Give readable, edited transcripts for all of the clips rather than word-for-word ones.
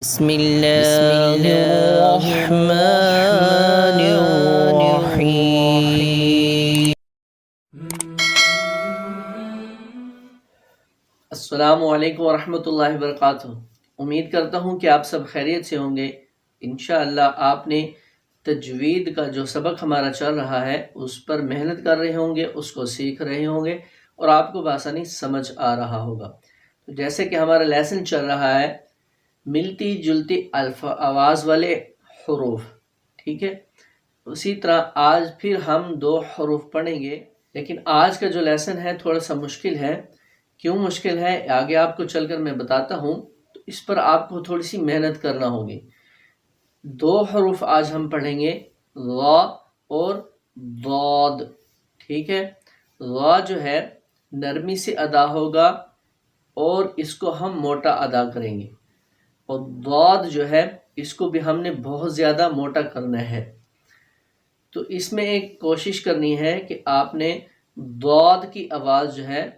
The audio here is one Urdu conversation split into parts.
بسم اللہ الرحمن الرحیم۔ السلام علیکم ورحمۃ اللہ وبرکاتہ۔ امید کرتا ہوں کہ آپ سب خیریت سے ہوں گے۔ انشاءاللہ آپ نے تجوید کا جو سبق ہمارا چل رہا ہے اس پر محنت کر رہے ہوں گے، اس کو سیکھ رہے ہوں گے اور آپ کو بآسانی سمجھ آ رہا ہوگا۔ تو جیسے کہ ہمارا لیسن چل رہا ہے ملتی جلتی آواز والے حروف، ٹھیک ہے، اسی طرح آج پھر ہم 2 حروف پڑھیں گے، لیکن آج کا جو لیسن ہے تھوڑا سا مشکل ہے۔ کیوں مشکل ہے آگے آپ کو چل کر میں بتاتا ہوں، تو اس پر آپ کو تھوڑی سی محنت کرنا ہوگی۔ 2 حروف آج ہم پڑھیں گے، غا اور ضاد، ٹھیک ہے۔ غا جو ہے نرمی سے ادا ہوگا اور اس کو ہم موٹا ادا کریں گے، اور ضاد جو ہے اس کو بھی ہم نے بہت زیادہ موٹا کرنا ہے۔ تو اس میں ایک کوشش کرنی ہے کہ آپ نے ضاد کی آواز جو ہے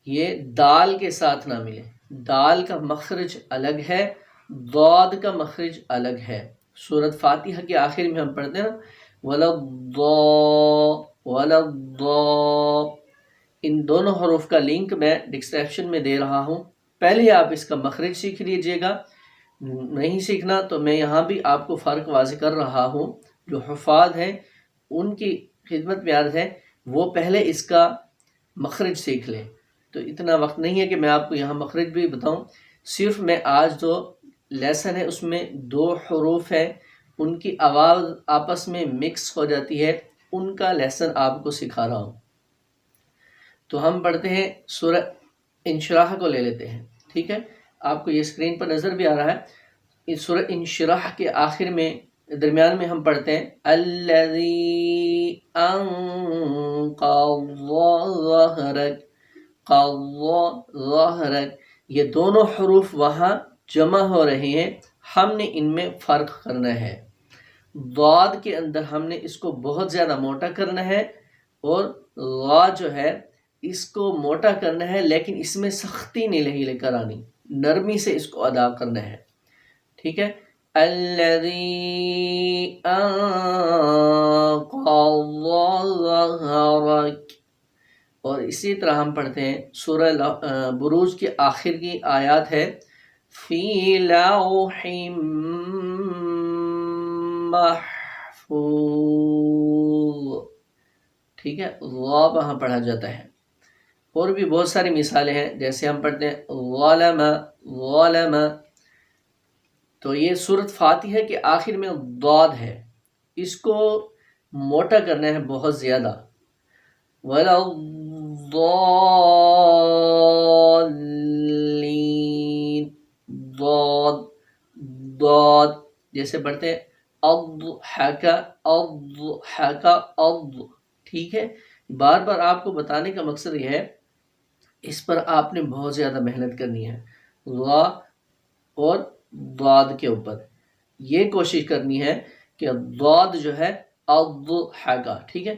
یہ دال کے ساتھ نہ ملے۔ دال کا مخرج الگ ہے، ضاد کا مخرج الگ ہے۔ سورۃ فاتحہ کے آخر میں ہم پڑھتے ہیں نا وَلَضَّالِّينَ، ان دونوں حروف کا لنک میں ڈسکرپشن میں دے رہا ہوں، پہلے آپ اس کا مخرج سیکھ لیجئے گا۔ نہیں سیکھنا تو میں یہاں بھی آپ کو فرق واضح کر رہا ہوں۔ جو حفاظ ہیں ان کی خدمت میں عرض ہے وہ پہلے اس کا مخرج سیکھ لیں۔ تو اتنا وقت نہیں ہے کہ میں آپ کو یہاں مخرج بھی بتاؤں، صرف میں آج جو لیسن ہے اس میں 2 حروف ہیں، ان کی آواز آپس میں مکس ہو جاتی ہے، ان کا لیسن آپ کو سکھا رہا ہوں۔ تو ہم پڑھتے ہیں سورہ انشراح کو لے لیتے ہیں، ٹھیک ہے، آپ کو یہ اسکرین پر نظر بھی آ رہا ہے۔ اس سورہ انشراح کے آخر میں درمیان میں ہم پڑھتے ہیں الذی انقض ظہرک، ظہرک، یہ دونوں حروف وہاں جمع ہو رہے ہیں، ہم نے ان میں فرق کرنا ہے۔ ضاد کے اندر ہم نے اس کو بہت زیادہ موٹا کرنا ہے، اور غا جو ہے اس کو موٹا کرنا ہے لیکن اس میں سختی نہیں لے کر آنی، نرمی سے اس کو ادا کرنا ہے، ٹھیک ہے۔ الذی انقض ظہرک، اور اسی طرح ہم پڑھتے ہیں سورہ بروج کے آخر کی آیات ہے فی لوح محفوظ، ٹھیک ہے، غا وہاں پڑھا جاتا ہے۔ اور بھی بہت ساری مثالیں ہیں، جیسے ہم پڑھتے ہیں ظلم، ظلم، تو یہ سورۃ فاتحہ کے آخر میں ضاد ہے، اس کو موٹا کرنا ہے بہت زیادہ۔ وَلَضَّالِّينَ، ضاد، ضاد، جیسے پڑھتے ہیں اضحک، اضحک، ٹھیک ہے۔ بار بار آپ کو بتانے کا مقصد یہ ہے اس پر آپ نے بہت زیادہ محنت کرنی ہے، غا اور ضاد کے اوپر یہ کوشش کرنی ہے کہ ضاد جو ہے اضحک، ٹھیک ہے،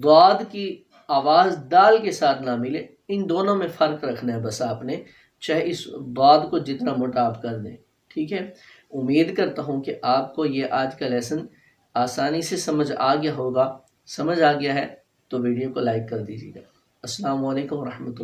ضاد کی آواز دال کے ساتھ نہ ملے، ان دونوں میں فرق رکھنا ہے بس آپ نے، چاہے اس ضاد کو جتنا موٹا آپ کر دیں، ٹھیک ہے۔ امید کرتا ہوں کہ آپ کو یہ آج کا لیسن آسانی سے سمجھ آ گیا ہوگا۔ سمجھ آ گیا ہے تو ویڈیو کو لائک کر دیجیے گا۔ السلام علیکم ورحمۃ اللہ۔